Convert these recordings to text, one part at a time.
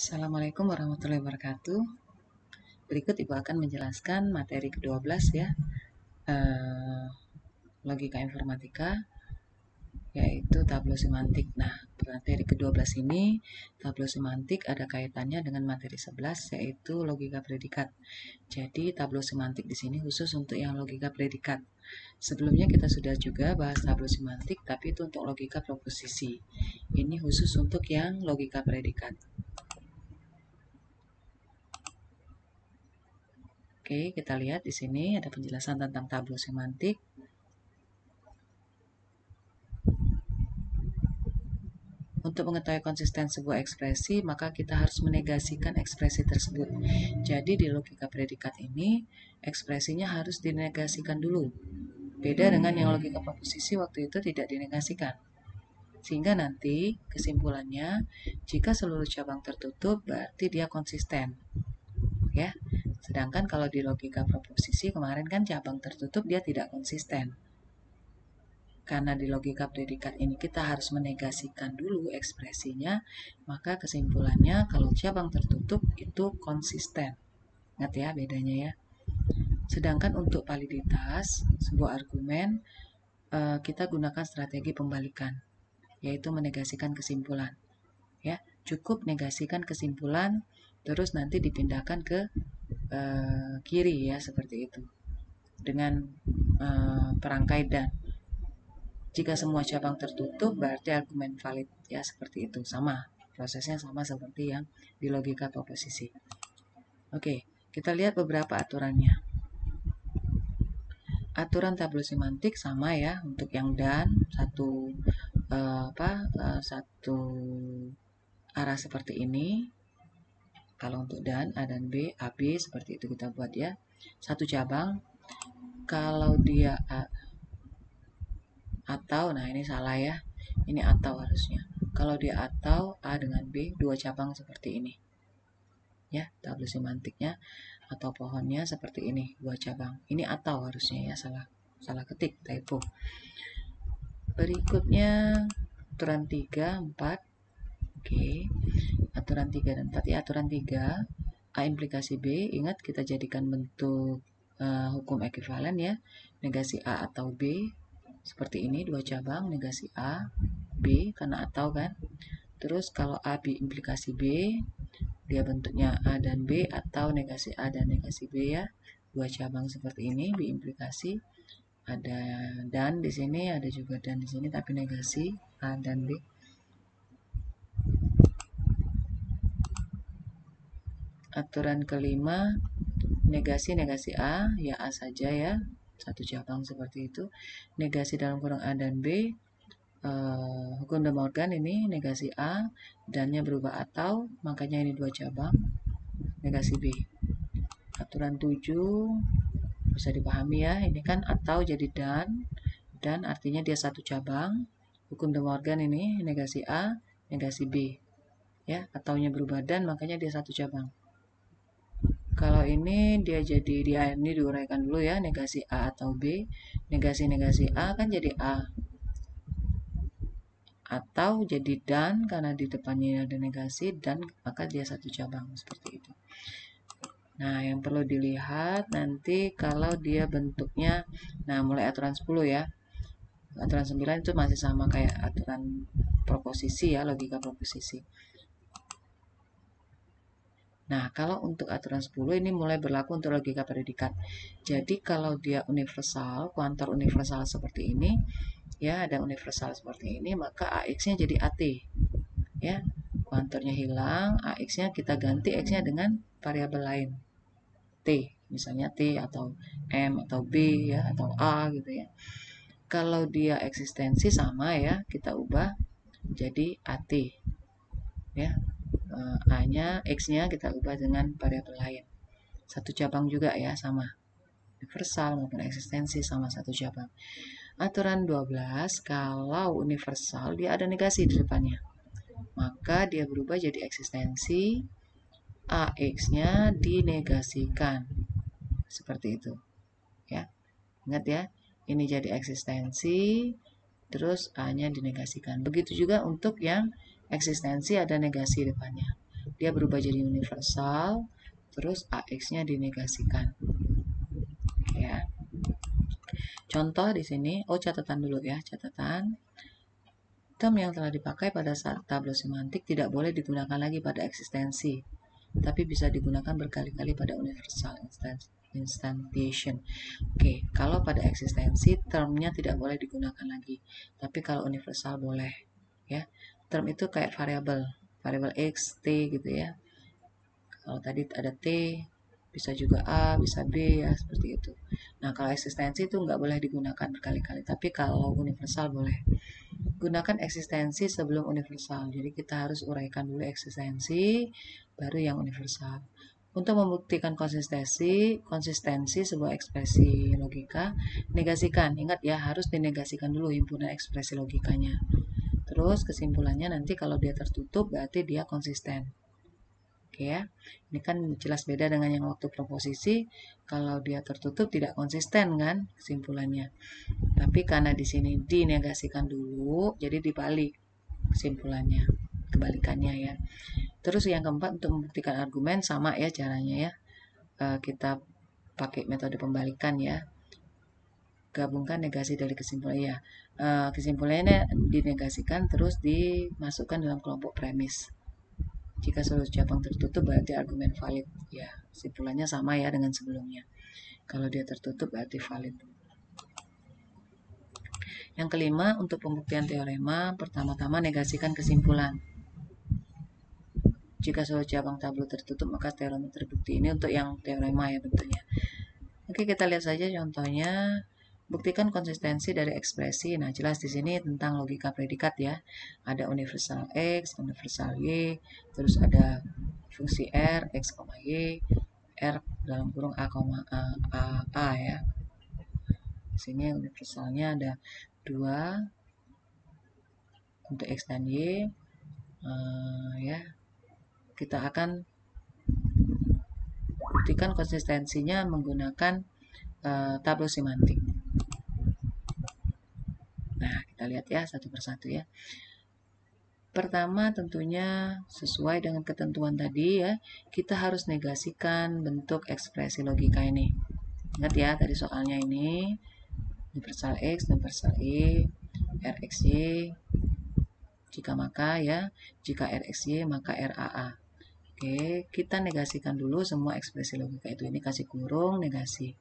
Assalamualaikum warahmatullahi wabarakatuh. Berikut Ibu akan menjelaskan materi ke-12 ya, logika informatika, yaitu tablo semantik. Nah, materi ke-12 ini, tablo semantik ada kaitannya dengan materi 11, yaitu logika predikat. Jadi, tablo semantik di sini khusus untuk yang logika predikat. Sebelumnya kita sudah juga bahas tablo semantik, tapi itu untuk logika proposisi. Ini khusus untuk yang logika predikat. Oke, kita lihat di sini ada penjelasan tentang tablo semantik. Untuk mengetahui konsisten sebuah ekspresi, maka kita harus menegasikan ekspresi tersebut. Jadi di logika predikat ini, ekspresinya harus dinegasikan dulu. Beda dengan yang logika proposisi waktu itu tidak dinegasikan. Sehingga nanti kesimpulannya, jika seluruh cabang tertutup, berarti dia konsisten. Ya. Sedangkan kalau di logika proposisi kemarin kan cabang tertutup dia tidak konsisten. Karena di logika predikat ini kita harus menegasikan dulu ekspresinya, maka kesimpulannya kalau cabang tertutup itu konsisten. Ingat ya bedanya ya. Sedangkan untuk validitas sebuah argumen kita gunakan strategi pembalikan, yaitu menegasikan kesimpulan. Ya, cukup negasikan kesimpulan, terus nanti dipindahkan ke kiri ya seperti itu. Dengan perangkai dan. Jika semua cabang tertutup, berarti argumen valid. Ya, seperti itu. Sama. Prosesnya sama seperti yang di logika proposisi. Oke, kita lihat beberapa aturannya. Aturan tablo semantik sama ya untuk yang dan satu arah seperti ini. Kalau untuk dan A dan B, AB seperti itu kita buat ya. Satu cabang. Kalau dia A atau, nah ini salah ya, ini atau harusnya. Kalau dia atau A dengan B, dua cabang seperti ini ya, tabel semantiknya atau pohonnya seperti ini, dua cabang. Ini atau harusnya ya, salah ketik, typo. Berikutnya aturan 3, 4. Oke, aturan 3 dan 4 ya. Aturan 3, A implikasi B, ingat kita jadikan bentuk hukum ekuivalen ya, negasi A atau B seperti ini, dua cabang, negasi A, B, karena atau kan. Terus kalau A, B implikasi B, dia bentuknya A dan B atau negasi A dan negasi B ya, dua cabang seperti ini, B implikasi, ada dan di sini, ada juga dan di sini, tapi negasi A dan B. Aturan kelima, negasi A, ya A saja ya, satu cabang seperti itu. Negasi dalam kurung A dan B, hukum De Morgan ini negasi A, dannya berubah atau, makanya ini dua cabang, negasi B. Aturan 7 bisa dipahami ya, ini kan atau jadi dan artinya dia satu cabang. Hukum De Morgan ini negasi A, negasi B ya, ataunya berubah dan makanya dia satu cabang. Kalau ini dia jadi, dia ini diuraikan dulu ya, negasi A atau B. Negasi A kan jadi A, atau jadi dan, karena di depannya ada negasi dan maka dia satu cabang seperti itu. Nah, yang perlu dilihat nanti kalau dia bentuknya, nah mulai aturan 10 ya. Aturan 9 itu masih sama kayak aturan proposisi ya, logika proposisi. Nah, kalau untuk aturan 10 ini mulai berlaku untuk logika predikat. Jadi kalau dia universal, kuantor universal seperti ini, ya ada universal seperti ini, maka AX-nya jadi AT. Ya, kuantornya hilang, AX-nya kita ganti X-nya dengan variabel lain. T, misalnya T atau M atau B ya, atau A gitu ya. Kalau dia eksistensi sama ya, kita ubah jadi AT. Ya. A-nya, X-nya kita ubah dengan variabel lain. Satu cabang juga ya, sama. Universal maupun eksistensi sama satu cabang. Aturan 12, kalau universal dia ada negasi di depannya, maka dia berubah jadi eksistensi, AX-nya dinegasikan. Seperti itu. Ya. Ingat ya, ini jadi eksistensi, terus A-nya dinegasikan. Begitu juga untuk yang eksistensi ada negasi depannya. dia berubah jadi universal, terus AX-nya dinegasikan. Ya. Contoh di sini, catatan dulu ya, catatan. Term yang telah dipakai pada saat tableau semantik tidak boleh digunakan lagi pada eksistensi, tapi bisa digunakan berkali-kali pada universal instantiation. Oke, kalau pada eksistensi termnya tidak boleh digunakan lagi, tapi kalau universal boleh. Ya, term itu kayak variabel x, t gitu ya. Kalau tadi ada t, bisa juga A, bisa B ya, seperti itu. Nah, kalau eksistensi itu nggak boleh digunakan berkali-kali, tapi kalau universal boleh. Gunakan eksistensi sebelum universal. Jadi kita harus uraikan dulu eksistensi, baru yang universal. Untuk membuktikan konsistensi sebuah ekspresi logika, negasikan. Ingat ya, harus dinegasikan dulu himpunan ekspresi logikanya. Terus kesimpulannya nanti kalau dia tertutup berarti dia konsisten. Oke ya, ini kan jelas beda dengan yang waktu proposisi. Kalau dia tertutup tidak konsisten kan kesimpulannya. Tapi karena di sini dinegasikan dulu, jadi dibalik kesimpulannya, kebalikannya ya. Terus yang keempat, untuk membuktikan argumen sama ya caranya ya. Kita pakai metode pembalikan ya. Gabungkan negasi dari kesimpulan ya. Kesimpulannya dinegasikan terus dimasukkan dalam kelompok premis. Jika seluruh cabang tertutup berarti argumen valid. Ya, kesimpulannya sama ya dengan sebelumnya. Kalau dia tertutup berarti valid. Yang kelima, untuk pembuktian teorema, pertama-tama negasikan kesimpulan. Jika seluruh cabang tabel tertutup, maka teorema terbukti. Ini untuk yang teorema ya bentuknya. Oke, kita lihat saja contohnya. Buktikan konsistensi dari ekspresi. Nah, jelas di sini tentang logika predikat ya. Ada universal X, universal Y, terus ada fungsi R, X, Y, R dalam kurung A, A ya. Di sini universalnya ada 2 untuk X dan Y. Ya, kita akan buktikan konsistensinya menggunakan tableau semantik. Nah, kita lihat ya satu persatu ya. Pertama tentunya sesuai dengan ketentuan tadi ya, kita harus negasikan bentuk ekspresi logika ini. Ingat ya tadi soalnya ini, universal X, universal Y, RXY, jika RXY maka RAA. Oke, kita negasikan dulu semua ekspresi logika itu. Ini kasih kurung, negasi.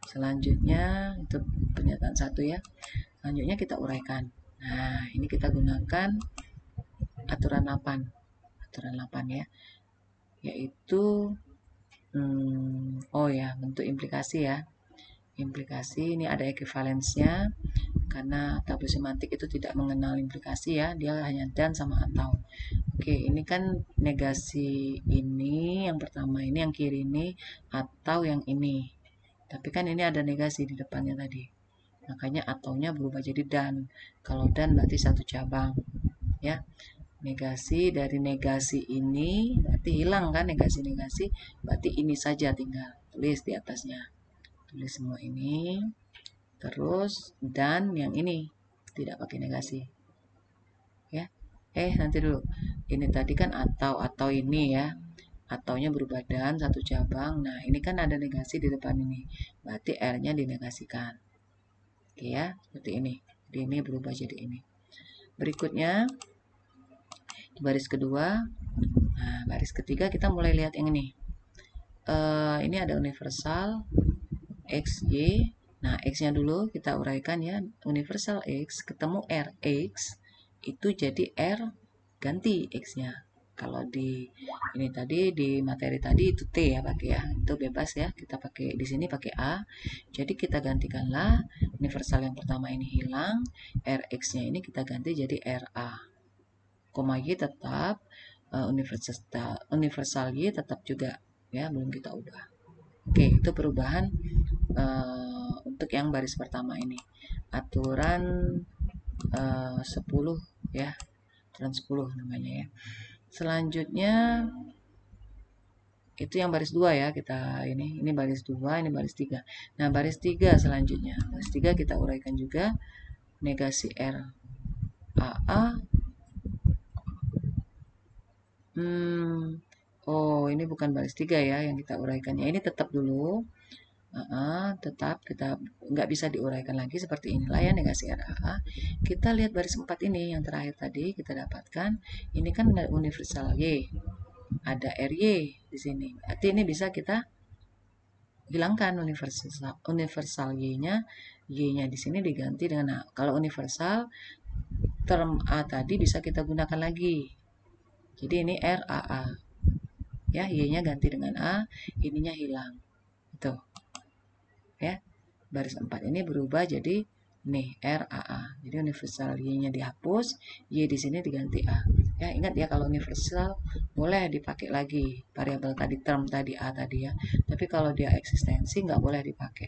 Selanjutnya, itu pernyataan 1 ya. Selanjutnya kita uraikan. Nah, ini kita gunakan aturan 8. Aturan 8 ya. Yaitu, bentuk implikasi ya. Implikasi ini ada ekivalensnya. Karena tabel semantik itu tidak mengenal implikasi ya. Dia hanya dan sama atau. Oke, ini kan negasi ini, yang pertama ini, yang kiri ini, atau yang ini. Tapi kan ini ada negasi di depannya tadi. Makanya ataunya berubah jadi dan. Kalau dan berarti satu cabang. Ya, negasi dari negasi ini, berarti hilang kan negasi-negasi. Berarti ini saja tinggal. Tulis di atasnya. Tulis semua ini. Terus, dan yang ini. Tidak pakai negasi. Ya. Nanti dulu. Ini tadi kan atau ini ya. Ataunya berubah dan satu cabang. Nah, ini kan ada negasi di depan ini. Berarti R-nya dinegasikan. Oke ya, seperti ini. Jadi ini berubah jadi ini. Berikutnya, di baris kedua. Nah, baris ketiga kita mulai lihat yang ini. Ini ada universal X, Y. Nah, X-nya dulu kita uraikan ya. Universal X ketemu RX. Itu jadi R ganti X-nya. Kalau di ini tadi di materi tadi itu T ya pakai ya. Itu bebas ya. Kita pakai di sini pakai A. Jadi kita gantikanlah universal yang pertama ini hilang, RX-nya ini kita ganti jadi RA. Koma Y tetap universal Y tetap juga ya, belum kita ubah. Oke, itu perubahan untuk yang baris pertama ini. Aturan 10 ya. Aturan 10 namanya ya. Selanjutnya itu yang baris 2 ya, kita ini baris 2, ini baris 3. Nah, baris 3 selanjutnya. Baris 3 kita uraikan juga negasi R AA Oh, ini bukan baris 3 ya yang kita uraikannya. Ini tetap dulu. Tetap kita nggak bisa diuraikan lagi seperti inilah ya negasi RAA. Kita lihat baris 4 ini yang terakhir tadi kita dapatkan. Ini kan universal Y. Ada RY di sini. Berarti ini bisa kita hilangkan universal Y-nya. Y-nya di sini diganti dengan A. Kalau universal term A tadi bisa kita gunakan lagi. Jadi ini RAA. Ya, Y-nya ganti dengan A, ininya hilang. Itu. Ya. Baris 4 ini berubah jadi nih RAA. Jadi universal Y-nya dihapus, Y di sini diganti A. Ya, ingat ya kalau universal boleh dipakai lagi variabel tadi term tadi A tadi ya. Tapi kalau dia eksistensi nggak boleh dipakai.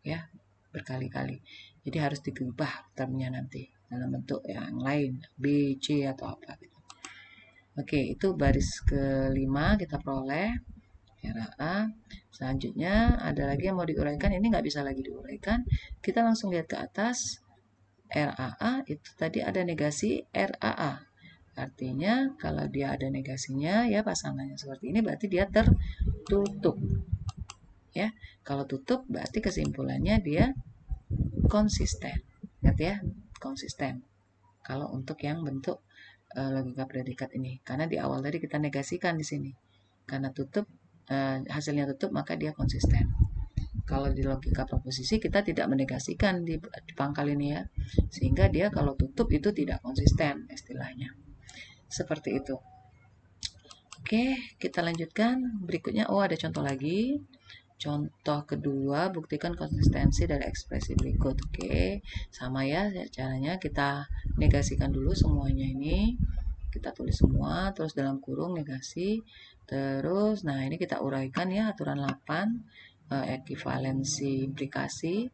Ya, berkali-kali. Jadi harus diubah termnya nanti dalam bentuk yang lain, B, C atau apa gitu. Oke, itu baris kelima kita peroleh. RAA. Selanjutnya ada lagi yang mau diuraikan, ini nggak bisa lagi diuraikan. Kita langsung lihat ke atas. RAA itu tadi ada negasi RAA. Artinya kalau dia ada negasinya ya pasangannya seperti ini berarti dia tertutup. Ya, kalau tutup berarti kesimpulannya dia konsisten. Ingat ya, konsisten. Kalau untuk yang bentuk logika predikat ini, karena di awal tadi kita negasikan di sini. Karena tutup hasilnya tutup maka dia konsisten. Kalau di logika proposisi kita tidak menegasikan di pangkal ini ya, sehingga dia kalau tutup itu tidak konsisten istilahnya. Seperti itu. Oke, kita lanjutkan. Berikutnya, ada contoh lagi. Contoh kedua, buktikan konsistensi dari ekspresi berikut. Oke, sama ya caranya. Kita negasikan dulu semuanya ini. Kita tulis semua, terus dalam kurung negasi. Terus, nah ini kita uraikan ya aturan 8, ekivalensi implikasi.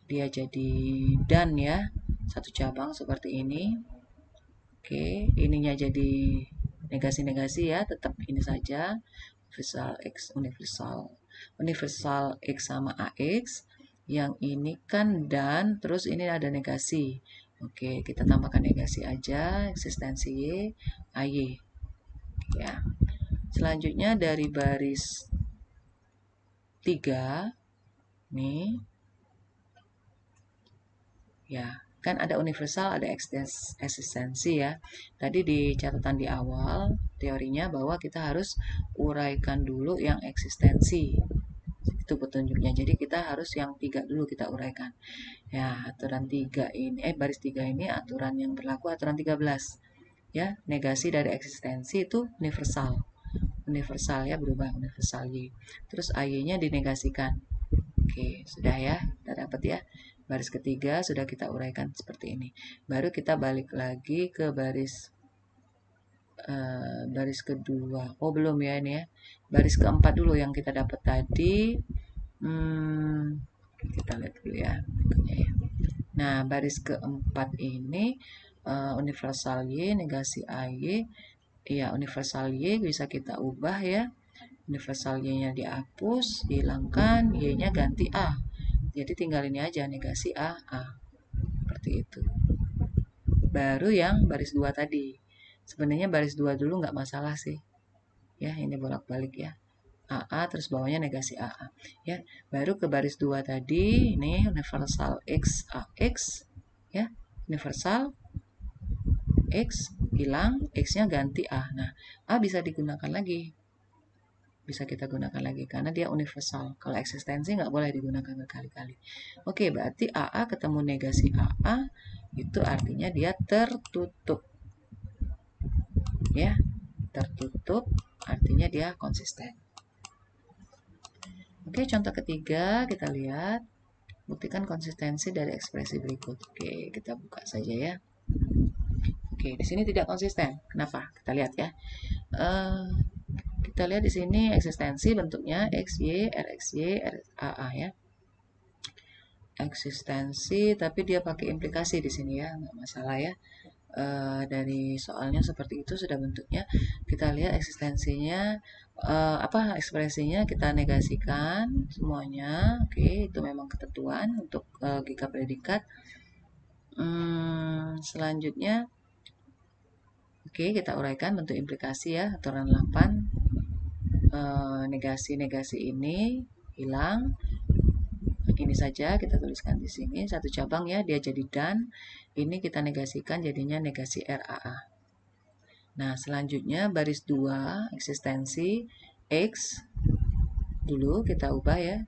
Dia jadi dan ya, satu cabang seperti ini. Oke, ininya jadi negasi-negasi ya, tetap ini saja. Universal X sama AX. Yang ini kan dan, terus ini ada negasi. Oke, kita tambahkan negasi aja, eksistensi Y, AY. Ya. Selanjutnya dari baris 3, nih. Ya, kan ada universal, ada eksistensi ya. Tadi di catatan di awal teorinya bahwa kita harus uraikan dulu yang eksistensi. Itu petunjuknya. Jadi kita harus yang 3 dulu kita uraikan. Ya, aturan 3 ini baris 3 ini aturan yang berlaku aturan 13. Ya, negasi dari eksistensi itu universal. Universal ya, berubah universal Y. Terus AY-nya dinegasikan. Oke, sudah ya. Kita dapat ya. Baris ketiga sudah kita uraikan seperti ini. Baru kita balik lagi ke baris kedua. Oh, belum ya ini ya. Baris keempat dulu yang kita dapat tadi. Kita lihat dulu ya. Nah, baris keempat ini universal Y negasi AY. Ya, universal Y bisa kita ubah ya. Universal Y-nya dihapus, hilangkan, Y-nya ganti A. Jadi tinggal ini aja negasi A, A. Seperti itu. Baru yang baris 2 tadi. Sebenarnya baris 2 dulu nggak masalah sih. Ya, ini bolak-balik ya. AA terus bawahnya negasi AA. Ya, baru ke baris 2 tadi, ini universal X AX ya. Universal X hilang, X-nya ganti A. Nah, A bisa digunakan lagi. Bisa kita gunakan lagi karena dia universal. Kalau eksistensi nggak boleh digunakan berkali-kali. Oke, berarti AA ketemu negasi AA itu artinya dia tertutup. Ya, tertutup artinya dia konsisten. Oke, contoh ketiga kita lihat. Buktikan konsistensi dari ekspresi berikut. Oke, kita buka saja ya. Oke, di sini tidak konsisten. Kenapa? Kita lihat ya. Kita lihat di sini eksistensi bentuknya XY, RXY, RAA ya. Eksistensi, tapi dia pakai implikasi di sini ya, nggak masalah ya. Dari soalnya seperti itu sudah bentuknya. Kita lihat eksistensinya, ekspresinya kita negasikan semuanya. Oke, itu memang ketentuan untuk logika predikat. Selanjutnya Oke, kita uraikan bentuk implikasi ya, aturan 8. Negasi-negasi ini hilang. Ini saja kita tuliskan di sini, satu cabang ya, dia jadi dan. Ini kita negasikan jadinya negasi RAA. Nah, selanjutnya baris 2, eksistensi X. Dulu kita ubah ya,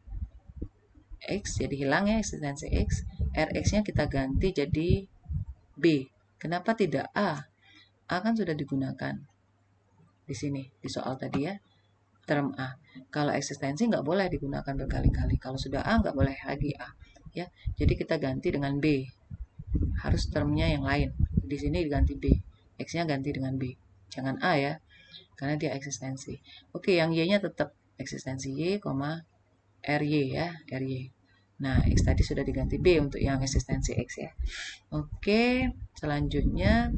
X jadi hilang ya, eksistensi X. Rx-nya kita ganti jadi B. Kenapa tidak A? A kan sudah digunakan di sini, di soal tadi ya, term A. Kalau eksistensi nggak boleh digunakan berkali-kali. Kalau sudah A nggak boleh lagi A. Ya, jadi kita ganti dengan B. Harus termnya yang lain. Di sini diganti B. X-nya ganti dengan B. Jangan A ya, karena dia eksistensi. Oke, yang Y-nya tetap eksistensi Y, RY ya, RY. Nah, X tadi sudah diganti B untuk yang eksistensi X ya. Oke, selanjutnya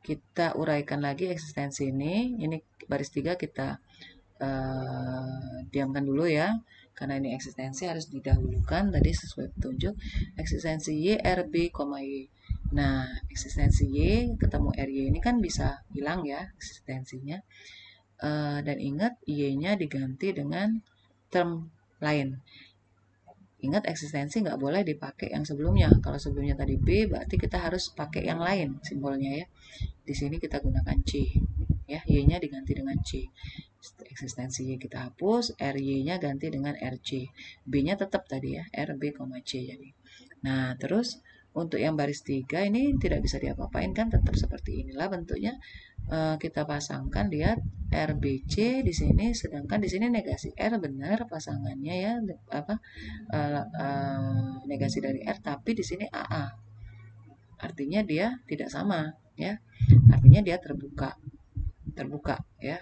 kita uraikan lagi eksistensi ini. Ini baris 3 kita diamkan dulu ya, karena ini eksistensi harus didahulukan tadi sesuai petunjuk. Eksistensi Y, RB, Y. Nah, eksistensi Y ketemu RY ini kan bisa hilang ya eksistensinya. Dan ingat Y-nya diganti dengan term lain. Ingat eksistensi nggak boleh dipakai yang sebelumnya. Kalau sebelumnya tadi B, berarti kita harus pakai yang lain simbolnya ya. Di sini kita gunakan C. Ya, Y-nya diganti dengan C. Eksistensi Y kita hapus, RY-nya ganti dengan RC. B-nya tetap tadi ya, RB, C jadi. Nah, terus untuk yang baris 3 ini tidak bisa diapa-apain kan, tetap seperti inilah bentuknya. Kita pasangkan, lihat RBC di sini, sedangkan di sini negasi R benar pasangannya ya, negasi dari R, tapi di sini AA. Artinya dia tidak sama ya. Artinya dia terbuka ya,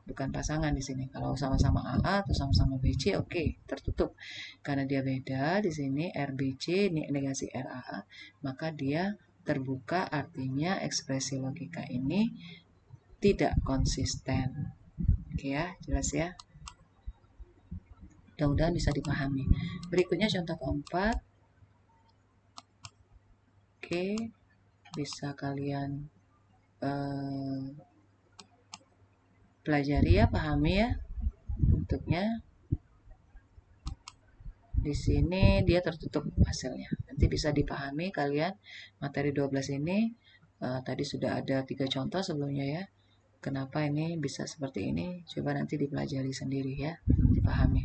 bukan pasangan di sini. Kalau sama-sama AA atau sama-sama BC, oke, tertutup. Karena dia beda di sini RBC negasi RAA, maka dia terbuka, artinya ekspresi logika ini tidak konsisten. Oke ya, jelas ya. Mudah-mudahan bisa dipahami. Berikutnya contoh keempat. Oke, bisa kalian pelajari ya, pahami ya bentuknya. Di sini dia tertutup hasilnya. Nanti bisa dipahami kalian materi 12 ini. Tadi sudah ada 3 contoh sebelumnya ya. Kenapa ini bisa seperti ini? Coba nanti dipelajari sendiri ya, dipahami.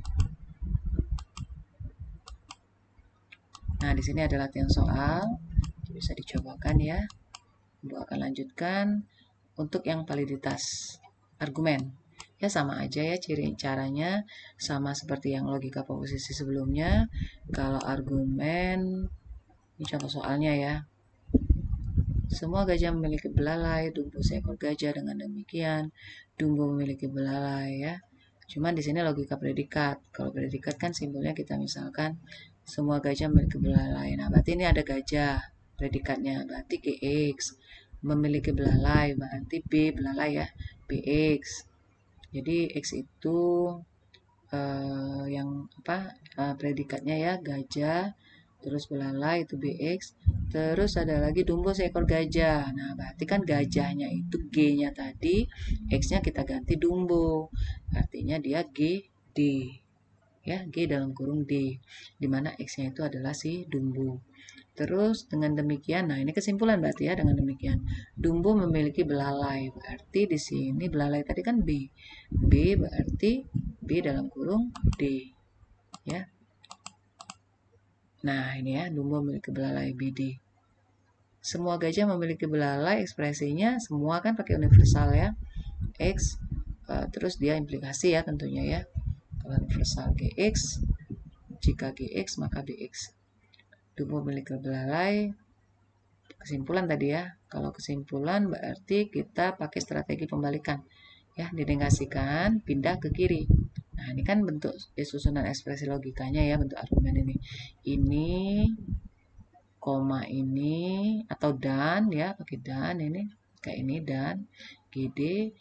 Nah, di sini ada latihan soal. Bisa dicobakan ya. Ibu akan lanjutkan untuk yang validitas argumen. Ya sama aja ya, ciri caranya sama seperti yang logika proposisi sebelumnya. Kalau argumen, ini contoh soalnya ya. Semua gajah memiliki belalai, Dumbo seekor gajah, dengan demikian Dumbo memiliki belalai ya. Cuman di sini logika predikat. Kalau predikat kan simbolnya kita misalkan semua gajah memiliki belalai. Nah, berarti ini ada gajah predikatnya, berarti GX memiliki belalai, berarti B belalai ya, BX. Jadi X itu yang predikatnya ya, gajah, terus belalai itu BX, terus ada lagi Dumbo seekor gajah. Nah, berarti kan gajahnya itu G-nya tadi, X-nya kita ganti Dumbo, artinya dia GD ya, G dalam kurung D, dimana X-nya itu adalah si Dumbo. Terus dengan demikian, nah ini kesimpulan berarti ya, dengan demikian Dumbo memiliki belalai, berarti di sini belalai tadi kan B, B berarti B dalam kurung D ya. Nah ini ya, Dumbo memiliki belalai BD. Semua gajah memiliki belalai, ekspresinya semua kan pakai universal ya, X, terus dia implikasi ya tentunya ya. Kalau universal GX, jika GX maka BX. Dumbo memiliki belalai. Kesimpulan tadi ya, kalau kesimpulan berarti kita pakai strategi pembalikan ya, dinegasikan, pindah ke kiri. Nah ini kan bentuk susunan ekspresi logikanya ya, bentuk argumen ini koma ini atau dan ya, pakai dan, ini kayak ini dan GD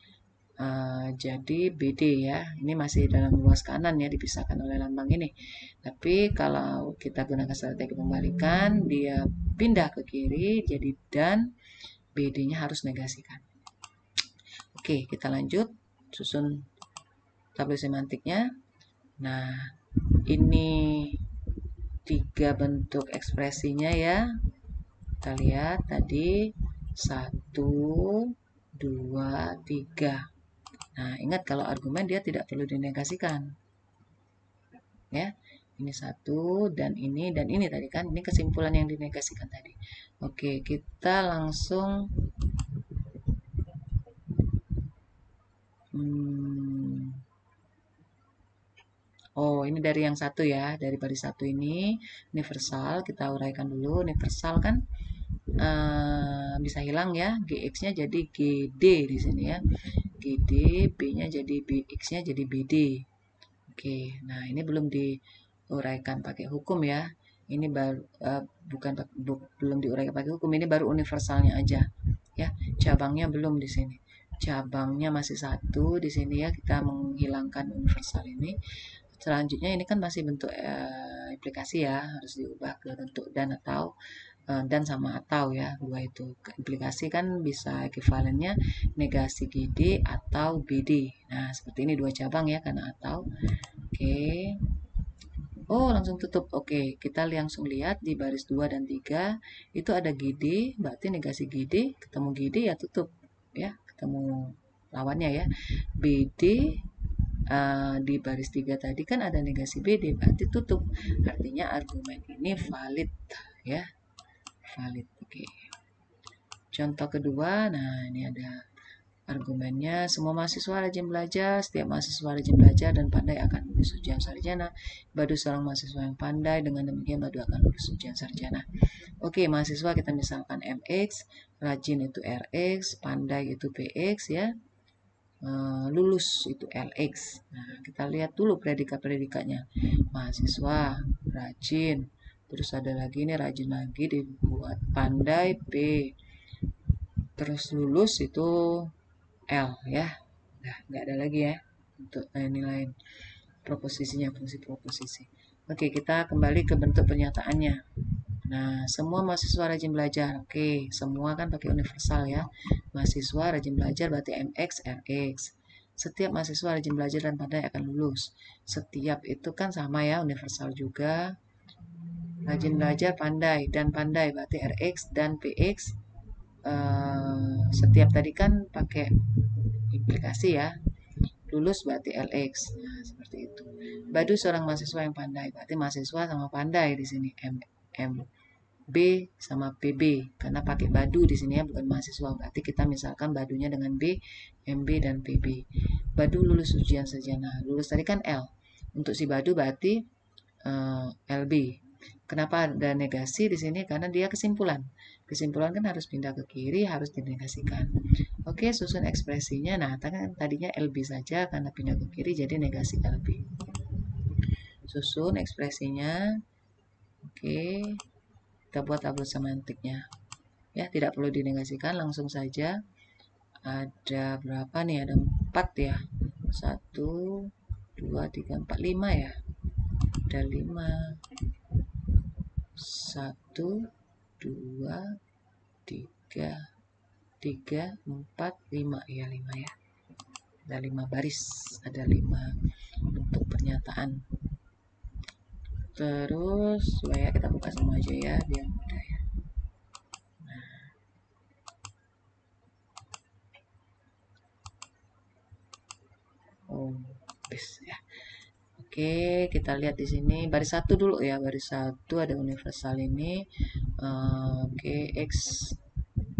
jadi BD ya. Ini masih dalam luas kanan ya, dipisahkan oleh lambang ini. Tapi kalau kita gunakan strategi pembalikan, dia pindah ke kiri jadi dan, BD-nya harus negasikan. Oke, kita lanjut susun tabel semantiknya. Nah, ini 3 bentuk ekspresinya ya. Kita lihat tadi 1, 2, 3. Nah, ingat kalau argumen dia tidak perlu dinegasikan. Ya, ini 1 dan ini tadi kan, ini kesimpulan yang dinegasikan tadi. Oke, kita langsung oh, ini dari yang satu ya, dari baris satu ini universal. Kita uraikan dulu. Universal kan bisa hilang ya, GX-nya jadi GD di sini ya, GD, B-nya jadi BX-nya jadi BD. Oke, nah ini belum diuraikan pakai hukum ya. Ini baru belum diuraikan pakai hukum. Ini baru universalnya aja ya. Cabangnya belum di sini. Cabangnya masih 1 di sini ya. Kita menghilangkan universal ini. Selanjutnya ini kan masih bentuk implikasi ya, harus diubah ke bentuk dan atau dan sama atau ya, dua itu. Implikasi kan bisa ekivalennya negasi GD atau BD. Nah, seperti ini 2 cabang ya karena atau. Oke. Oh, langsung tutup. Oke, kita langsung lihat di baris 2 dan 3 itu ada GD, berarti negasi GD, ketemu GD ya tutup ya, ketemu lawannya ya. BD di baris 3 tadi kan ada negasi BD, berarti tutup. Artinya argumen ini valid ya. Valid. Oke. Contoh kedua, nah ini ada argumennya, semua mahasiswa rajin belajar, setiap mahasiswa rajin belajar dan pandai akan lulus ujian sarjana. Badu seorang mahasiswa yang pandai, dengan demikian Badu akan lulus ujian sarjana. Oke, mahasiswa kita misalkan MX, rajin itu RX, pandai itu PX ya. Lulus itu LX. Nah, kita lihat dulu predikat-predikatnya. Mahasiswa, rajin, terus ada lagi ini rajin lagi dibuat pandai P, terus lulus itu L ya. Nah, nggak ada lagi ya untuk nilai proposisinya, fungsi proposisi. Oke, kita kembali ke bentuk pernyataannya. Nah, semua mahasiswa rajin belajar. Oke, semua kan pakai universal ya. Mahasiswa rajin belajar berarti MX, RX. Setiap mahasiswa rajin belajar dan pandai akan lulus. Setiap itu kan sama ya, universal juga. Rajin belajar, pandai, dan pandai berarti RX dan PX. Setiap tadi kan pakai implikasi ya. Lulus berarti LX. Nah, seperti itu. Badu seorang mahasiswa yang pandai, berarti mahasiswa sama pandai di sini. M B sama PB karena pakai badu di sini ya, bukan mahasiswa. Berarti kita misalkan badunya dengan B, MB dan PB. Badu lulus ujian sarjana. Lulus tadi kan L. Untuk si badu berarti LB. Kenapa ada negasi di sini? Karena dia kesimpulan. Kesimpulan kan harus pindah ke kiri, harus dinegasikan. Oke, susun ekspresinya. Nah, tadinya LB saja karena pindah ke kiri jadi negasi LB. Susun ekspresinya. Oke. Kita buat tabel semantiknya. Ya, tidak perlu dinegasikan, langsung saja. Ada berapa nih? Ada 4 ya. 1 2 3 4 5 ya. Ada 5. 1 2 3 3 4 5 ya, 5 ya. Ada 5 baris, ada 5 bentuk pernyataan. Terus supaya kita buka semua aja ya biar mudah ya. Ya. Oke, kita lihat di sini baris 1 dulu ya. Baris 1 ada universal ini. Oke, X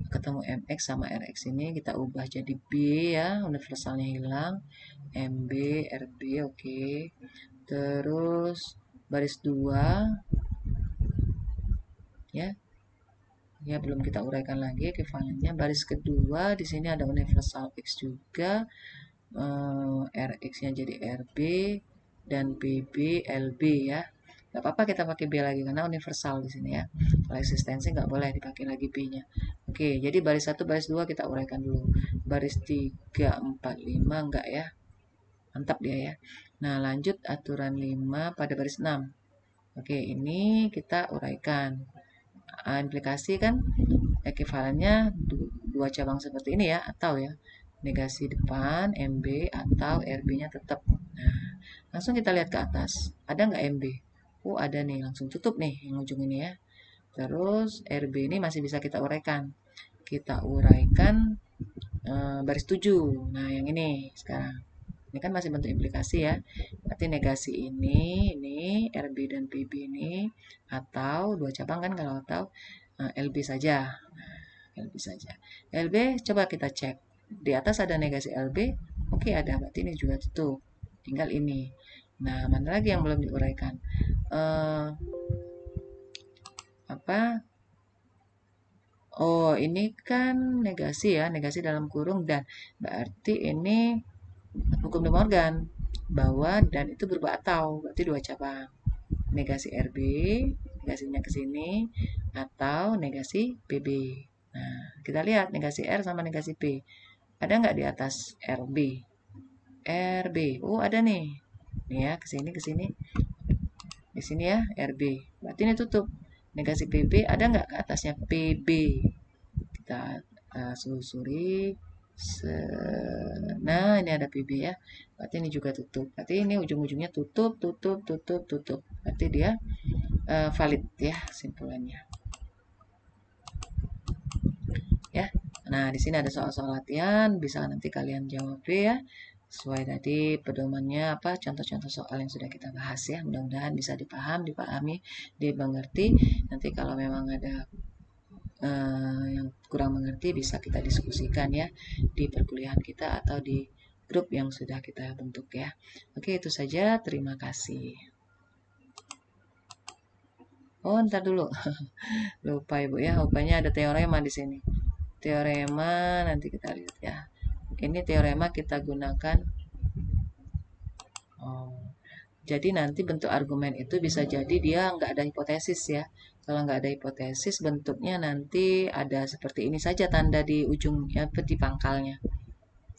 ketemu MX sama RX ini kita ubah jadi B ya, universalnya hilang. MB, RB, oke. Terus baris 2 ya. Ya, belum kita uraikan lagi ekivalennya. Baris kedua di sini ada universal X juga. RX-nya jadi RB dan BB LB ya. Gak apa-apa kita pakai B lagi karena universal di sini ya. Kalau eksistensi nggak boleh dipakai lagi B-nya. Oke, jadi baris 1, baris 2 kita uraikan dulu. Baris 3, 4, 5 enggak ya. Mantap dia ya. Nah, lanjut aturan 5 pada baris 6. Oke, ini kita uraikan. Implikasi kan ekuivalennya dua cabang seperti ini ya, atau ya negasi depan MB atau RB-nya tetap. Nah, langsung kita lihat ke atas. Ada nggak MB? Oh, ada nih. Langsung tutup nih yang ujung ini ya. Terus RB ini masih bisa kita uraikan. Kita uraikan baris 7. Nah, yang ini sekarang. Ini kan masih bentuk implikasi ya. Berarti negasi ini RB dan PB ini, atau dua cabang kan kalau atau LB saja. Nah, LB saja. LB coba kita cek. Di atas ada negasi LB. Oke, ada. Berarti ini juga tutup. Tinggal ini. Nah, mana lagi yang belum diuraikan? Apa? Oh, ini kan negasi ya, negasi dalam kurung dan. Berarti ini hukum De Morgan bahwa dan itu berubah atau, berarti dua cabang. Negasi RB, negasinya ke sini, atau negasi PB. Nah, kita lihat negasi R sama negasi P. Ada nggak di atas RB? RB. Oh, ada nih. Nih ya, ke sini, ke sini. Di sini ya, RB. Berarti ini tutup. Negasi PB ada nggak ke atasnya PB? Kita selusuri. Nah, ini ada PB ya. Berarti ini juga tutup. Berarti ini ujung-ujungnya tutup, tutup, tutup, tutup. Berarti dia valid ya simpulannya. Ya. Nah, di sini ada soal-soal latihan, bisa nanti kalian jawab ya. Sesuai tadi pedomannya apa, contoh-contoh soal yang sudah kita bahas ya. Mudah-mudahan bisa dipahami, dimengerti. Nanti kalau memang ada yang kurang mengerti bisa kita diskusikan ya di perkuliahan kita atau di grup yang sudah kita bentuk ya. Oke, itu saja. Terima kasih. Oh, ntar dulu. Lupa Ibu ya. Rupanya ada teorema di sini. Teorema nanti kita lihat ya. Ini teorema kita gunakan. Oh, jadi nanti bentuk argumen itu bisa jadi dia nggak ada hipotesis ya. Kalau nggak ada hipotesis, bentuknya nanti ada seperti ini saja tanda di ujungnya, di pangkalnya.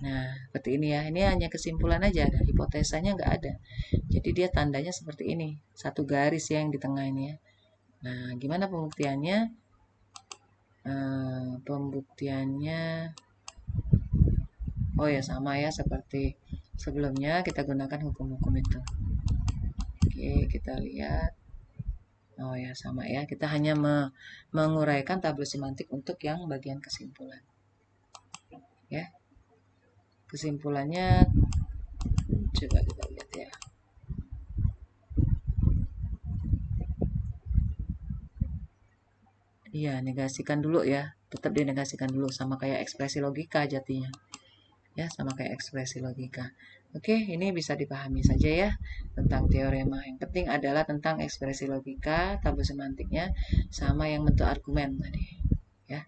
Nah, seperti ini ya. Ini hanya kesimpulan aja, ada hipotesanya nggak ada. Jadi dia tandanya seperti ini, satu garis ya yang di tengah ini ya. Nah, gimana pembuktiannya? Pembuktiannya, oh ya sama ya seperti sebelumnya kita gunakan hukum-hukum itu. Oke, kita lihat. Oh ya sama ya, kita hanya menguraikan tabel semantik untuk yang bagian kesimpulan. Ya, kesimpulannya coba kita lihat ya. Iya, negasikan dulu ya. Tetap dinegasikan dulu sama kayak ekspresi logika jadinya. Ya, sama kayak ekspresi logika. Oke, ini bisa dipahami saja ya tentang teorema. Yang penting adalah tentang ekspresi logika, tabel semantiknya, sama yang bentuk argumen tadi. Ya,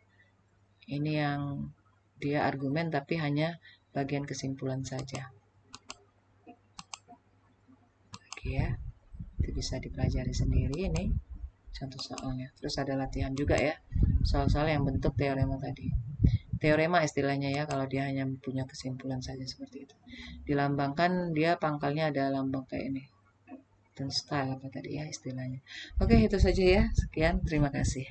ini yang dia argumen tapi hanya bagian kesimpulan saja. Oke ya, itu bisa dipelajari sendiri ini contoh soalnya. Terus ada latihan juga ya, soal-soal yang bentuk teorema tadi. Teorema istilahnya ya, kalau dia hanya punya kesimpulan saja seperti itu. Dilambangkan dia pangkalnya ada lambang kayak ini. Dan style apa tadi ya istilahnya. Oke, itu saja ya. Sekian, terima kasih.